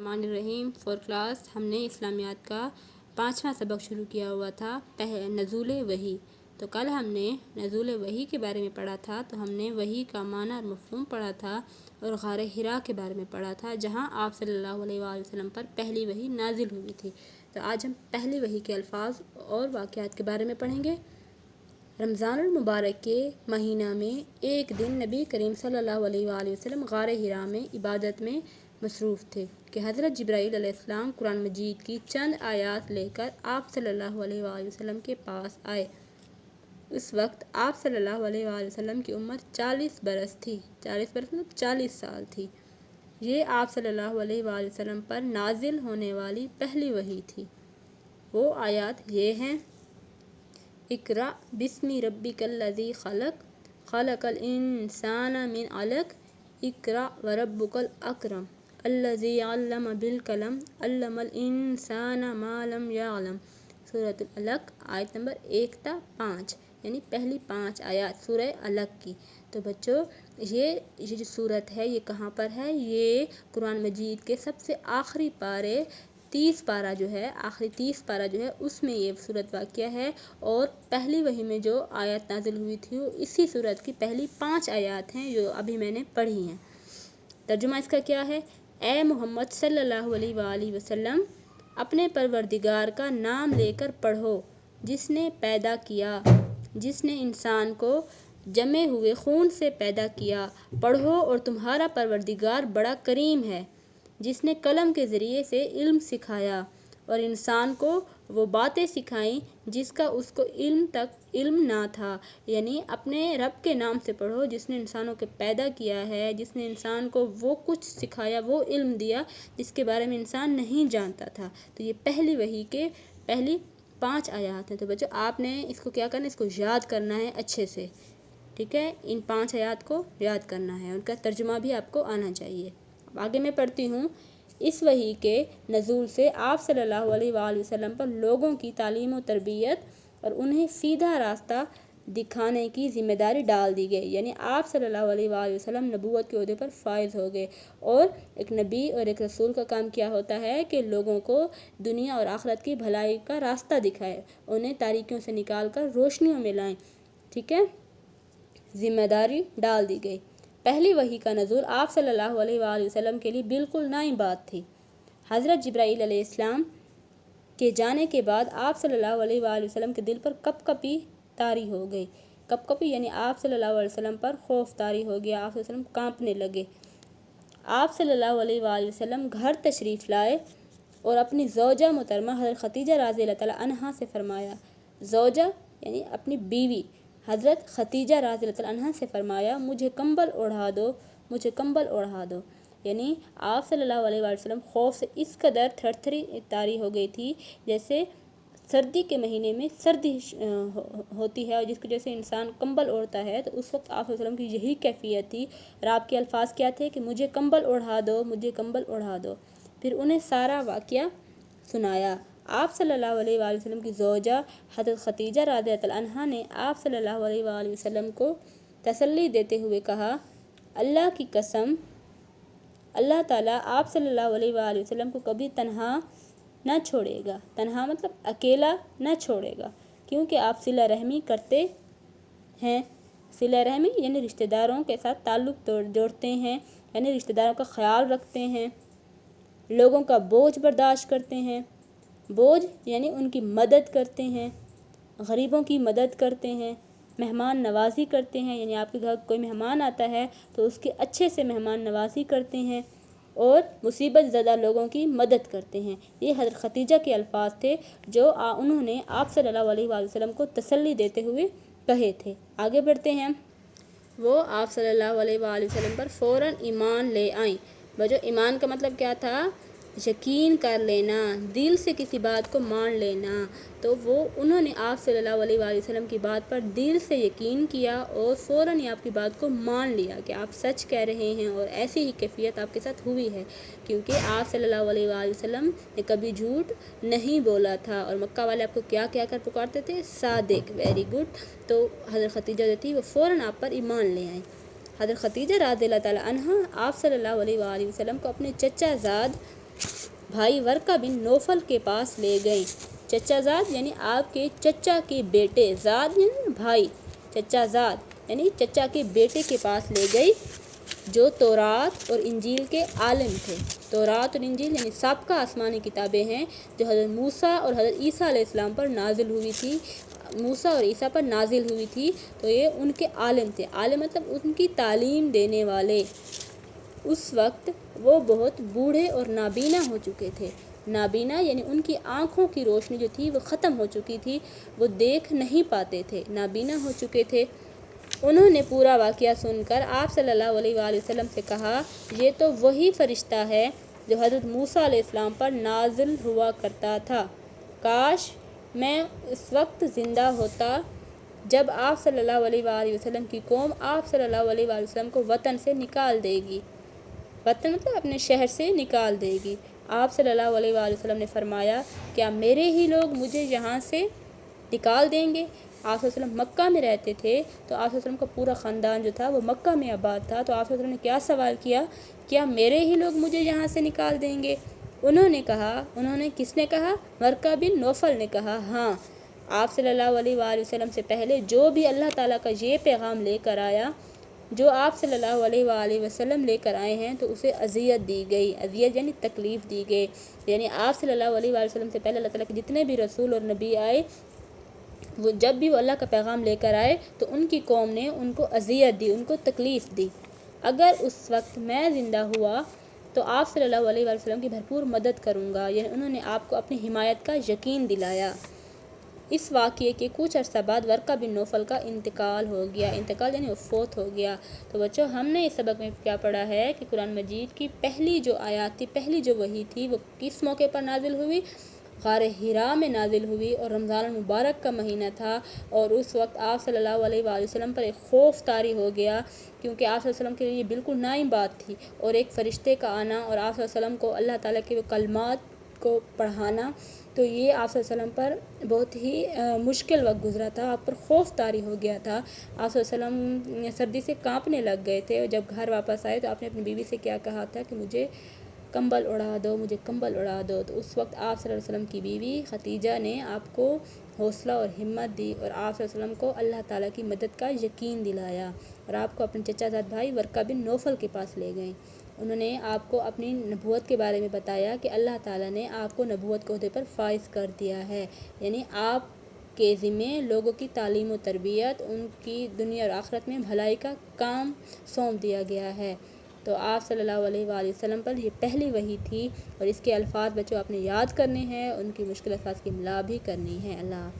الرحمن الرحیم four class ہم نے اسلامیات کا 5واں سبق شروع کیا ہوا تھا نزول وحی۔ تو کل ہم نے نزول وحی کے بارے میں پڑھا تھا، تو ہم نے وحی کا معنی اور مفہوم پڑھا تھا اور غار حرا کے بارے میں پڑھا تھا، جہاں آپ صلی اللہ علیہ وآلہ وسلم پر پہلی وحی نازل ہوئی تھی۔ تو آج ہم پہلی وحی کے الفاظ اور واقعات کے بارے میں پڑھیں گے۔ رمضان المبارک کے مہینہ میں ایک دن نبی کریم صلی اللہ علیہ وآلہ وسلم غار حرا میں عبادت میں مصروف تھے کہ حضرت جبرائیل علیہ السلام قرآن مجید کی چند آیات لے کر آپ صلی اللہ علیہ وآلہ وسلم کے پاس آئے۔ اس وقت آپ صلی اللہ علیہ وآلہ وسلم کی عمر 40 برس تھی۔ 40 برس مطلب 40 سال تھی۔ یہ آپ صلی اللہ علیہ وآلہ وسلم پر نازل ہونے والی پہلی وحی تھی۔ وہ آیات یہ ہیں: اقرأ بسم ربک الذی خلق، خلق الانسان من علق، اقرأ وربک الاکرم، الذی علم بالقلم، علم الانسان ما لم یعلم۔ سورۃ العلق آیت نمبر 1 تا 5، یعنی پہلی 5 آیات سورہ علق کی۔ تو بچوں یہ جو سورت ہے یہ کہاں پر ہے؟ یہ قرآن مجید کے سب سے آخری پارے 30 پارہ جو ہے، آخری 30 پارہ جو ہے اس میں یہ صورت واقعہ ہے، اور پہلی وحی میں جو آیت نازل ہوئی تھی وہ اسی صورت کی پہلی 5 آیات ہیں جو ابھی میں نے پڑھی ہیں۔ ترجمہ اس کا کیا ہے؟ اے محمد صلی اللہ علیہ وآلہ وسلم، اپنے پروردگار کا نام لے کر پڑھو جس نے پیدا کیا، جس نے انسان کو جمے ہوئے خون سے پیدا کیا۔ پڑھو اور تمہارا پروردگار بڑا کریم ہے، جس نے قلم کے ذریعے سے علم سکھایا اور انسان کو وہ باتیں سکھائیں جس کا اس کو علم نہ تھا۔ یعنی اپنے رب کے نام سے پڑھو جس نے انسانوں کو پیدا کیا ہے، جس نے انسان کو وہ کچھ سکھایا، وہ علم دیا جس کے بارے میں انسان نہیں جانتا تھا۔ تو یہ پہلی وحی کے پہلی 5 آیات ہیں۔ تو بچوں آپ نے اس کو کیا کرنا ہے؟ اس کو یاد کرنا ہے اچھے سے، ٹھیک ہے؟ ان 5 آیات کو یاد کرنا ہے، ان کا ترجمہ بھی آپ کو آنا چاہیے۔ اب آگے میں پڑھتی ہوں۔ اس وحی کے نزول سے آپ صلی اللہ علیہ وآلہ وسلم پر لوگوں کی تعلیم و تربیت اور انہیں سیدھا راستہ دکھانے کی ذمہ داری ڈال دی گئی، یعنی آپ صلی اللہ علیہ وآلہ وسلم نبوت کے عہدے پر فائز ہو گئے، اور ایک نبی اور ایک رسول کا کام کیا ہوتا ہے کہ لوگوں کو دنیا اور آخرت کی بھلائی کا راستہ دکھائے، انہیں تاریکیوں سے نکال کر روشنیوں میں لائیں، ٹھیک ہے؟ ذمہ داری ڈال دی گئی۔ پہلی وحی کا نزول آپ صلی اللہ علیہ وآلہ وسلم کے لیے بالکل نئی بات تھی۔ حضرت جبرائیل علیہ السلام کے جانے کے بعد آپ صلی اللہ علیہ وآلہ وسلم کے دل پر کپ کپی طاری ہو گئی۔ کپ کپی یعنی آپ صلی اللہ علیہ وسلم پر خوف طاری ہو گیا، آپ صلی اللہ علیہ وسلم کانپنے لگے۔ آپ صلی اللہ علیہ وآلہ وسلم گھر تشریف لائے اور اپنی زوجہ محترمہ حضرت خدیجہ رضی اللہ تعالیٰ عنہا سے فرمایا، زوجہ یعنی اپنی بیوی حضرت خدیجہ رضی اللہ تعالیٰ عنہا سے فرمایا، مجھے کمبل اوڑھا دو، مجھے کمبل اوڑھا دو۔ یعنی آپ صلی اللہ علیہ وآلہ وسلم خوف سے اس قدر تھر تھری طاری ہو گئی تھی جیسے سردی کے مہینے میں سردی ہوتی ہے، اور جس کی وجہ سے انسان کمبل اوڑھتا ہے، تو اس وقت آپ صلی اللہ علیہ وسلم کی یہی کیفیت تھی، اور آپ کے الفاظ کیا تھے کہ مجھے کمبل اوڑھا دو، مجھے کمبل اوڑھا دو۔ پھر انہیں سارا واقعہ سنایا۔ آپ صلی اللہ علیہ وآلہ وسلم کی زوجہ حضرت خدیجہ رضی اللہ عنہا نے آپ صلی اللہ علیہ وآلہ وسلم کو تسلی دیتے ہوئے کہا، اللہ کی قسم، اللہ تعالیٰ آپ صلی اللہ علیہ وآلہ وسلم کو کبھی تنہا نہ چھوڑے گا، تنہا مطلب اکیلا نہ چھوڑے گا، کیونکہ آپ صلہ رحمی کرتے ہیں۔ صلہ رحمی یعنی رشتہ داروں کے ساتھ تعلق جوڑتے ہیں، یعنی رشتہ داروں کا خیال رکھتے ہیں، لوگوں کا بوجھ برداشت کرتے ہیں، بوجھ یعنی ان کی مدد کرتے ہیں، غریبوں کی مدد کرتے ہیں، مہمان نوازی کرتے ہیں، یعنی آپ کے گھر کوئی مہمان آتا ہے تو اس کی اچھے سے مہمان نوازی کرتے ہیں، اور مصیبت زدہ لوگوں کی مدد کرتے ہیں۔ یہ حضرت خدیجہ کے الفاظ تھے جو انہوں نے آپ صلی اللہ علیہ وآلہ وسلم کو تسلی دیتے ہوئے کہے تھے۔ آگے بڑھتے ہیں۔ وہ آپ صلی اللہ علیہ وآلہ وسلم پر فوراً ایمان لے آئیں۔ جو ایمان کا مطلب کیا تھا؟ یقین کر لینا، دل سے کسی بات کو مان لینا۔ تو وہ انہوں نے آپ صلی اللہ علیہ وآلہ وسلم کی بات پر دل سے یقین کیا اور فوراً ہی آپ کی بات کو مان لیا کہ آپ سچ کہہ رہے ہیں، اور ایسی ہی کیفیت آپ کے ساتھ ہوئی ہے، کیونکہ آپ صلی اللہ علیہ وآلہ وسلم نے کبھی جھوٹ نہیں بولا تھا، اور مکہ والے آپ کو کیا کہہ کر پکارتے تھے؟ صادق، ویری گڈ۔ تو حضرت خدیجہ جو تھی وہ فوراً آپ پر ایمان لے آئیں۔ حضرت خدیجہ رضی اللہ تعالیٰ عنہا آپ صلی اللہ علیہ وآلہ وسلم کو اپنے چچا زاد بھائی ورقہ بن نوفل کے پاس لے گئیں۔ چچا زاد یعنی آپ کے چچا کے بیٹے، زاد یعنی بھائی، چچا زاد یعنی چچا کے بیٹے کے پاس لے گئی جو تورات اور انجیل کے عالم تھے۔ تورات اور انجیل یعنی سابقہ آسمانی کتابیں ہیں جو حضرت موسیٰ اور حضرت عیسیٰ علیہ السلام پر نازل ہوئی تھی، موسیٰ اور عیسیٰ پر نازل ہوئی تھی، تو یہ ان کے عالم تھے۔ عالم مطلب ان کی تعلیم دینے والے۔ اس وقت وہ بہت بوڑھے اور نابینا ہو چکے تھے۔ نابینا یعنی ان کی آنکھوں کی روشنی جو تھی وہ ختم ہو چکی تھی، وہ دیکھ نہیں پاتے تھے، نابینا ہو چکے تھے۔ انہوں نے پورا واقعہ سن کر آپ صلی اللہ علیہ وآلہ وسلم سے کہا، یہ تو وہی فرشتہ ہے جو حضرت موسیٰ علیہ السلام پر نازل ہوا کرتا تھا۔ کاش میں اس وقت زندہ ہوتا جب آپ صلی اللہ علیہ وآلہ وسلم کی قوم آپ صلی اللہ علیہ وآلہ وسلم کو وطن سے نکال دے گی۔ وطن مطلب اپنے شہر سے نکال دے گی۔ آپ صلی اللہ علیہ وآلہ وسلم نے فرمایا، کیا میرے ہی لوگ مجھے یہاں سے نکال دیں گے؟ آپ صلی اللہ علیہ وسلم مکہ میں رہتے تھے، تو آپ صلی اللہ علیہ وسلم کا پورا خاندان جو تھا وہ مکہ میں آباد تھا، تو آپ صلی اللہ علیہ وسلم نے کیا سوال کیا، کیا میرے ہی لوگ مجھے یہاں سے نکال دیں گے؟ انہوں نے کس نے کہا؟ ورقہ بن نوفل نے کہا، ہاں۔ آپ صلی اللہ علیہ وآلہ وسلم سے پہلے جو بھی اللہ تعالیٰ کا یہ پیغام لے کر آیا جو آپ صلی اللہ علیہ وآلہ وسلم لے کر آئے ہیں، تو اسے اذیت دی گئی۔ اذیت یعنی تکلیف دی گئی، یعنی آپ صلی اللہ علیہ وآلہ وسلم سے پہلے اللہ تعالیٰ کے جتنے بھی رسول اور نبی آئے، وہ جب بھی وہ اللہ کا پیغام لے کر آئے تو ان کی قوم نے ان کو اذیت دی، ان کو تکلیف دی۔ اگر اس وقت میں زندہ ہوا تو آپ صلی اللہ علیہ وآلہ وسلم کی بھرپور مدد کروں گا، یعنی انہوں نے آپ کو اپنی حمایت کا یقین دلایا۔ اس واقعے کے کچھ عرصہ بعد ورقہ بن نوفل کا انتقال ہو گیا۔ انتقال یعنی وہ فوت ہو گیا۔ تو بچوں، ہم نے اس سبق میں کیا پڑھا ہے کہ قرآن مجید کی پہلی جو آیات تھی، پہلی جو وحی تھی، وہ کس موقع پر نازل ہوئی؟ غار حراء میں نازل ہوئی، اور رمضان المبارک کا مہینہ تھا، اور اس وقت آپ صلی اللہ علیہ وآلہ وسلم پر ایک خوف طاری ہو گیا، کیونکہ آپ صلی اللہ علیہ وسلم کے لیے یہ بالکل نئی بات تھی، اور ایک فرشتے کا آنا اور آپ صلی اللہ علیہ وسلم کو اللہ تعالیٰ کے وہ کلمات کو پڑھانا، تو یہ آپ صلی اللہ علیہ وسلم پر بہت ہی مشکل وقت گزرا تھا، آپ پر خوف طاری ہو گیا تھا۔ آپ صلی اللہ علیہ وسلم سردی سے کانپنے لگ گئے تھے، اور جب گھر واپس آئے تو آپ نے اپنی بیوی سے کیا کہا تھا کہ مجھے کمبل اڑا دو، مجھے کمبل اڑا دو۔ تو اس وقت آپ صلی اللہ علیہ وسلم کی بیوی خدیجہ نے آپ کو حوصلہ اور ہمت دی، اور آپ صلی اللہ علیہ وسلم کو اللہ تعالیٰ کی مدد کا یقین دلایا، اور آپ کو اپنے چچا زاد بھائی ورقہ بن نوفل کے پاس لے گئے۔ انہوں نے آپ کو اپنی نبوت کے بارے میں بتایا کہ اللہ تعالیٰ نے آپ کو نبوت کے عہدے پر فائز کر دیا ہے، یعنی آپ کے ذمے لوگوں کی تعلیم و تربیت، ان کی دنیا اور آخرت میں بھلائی کا کام سونپ دیا گیا ہے۔ تو آپ صلی اللہ علیہ وآلہ وسلم پر یہ پہلی وحی تھی، اور اس کے الفاظ بچوں آپ نے یاد کرنے ہیں، ان کی مشکل الفاظ کی املا بھی کرنی ہے۔ اللہ حافظ۔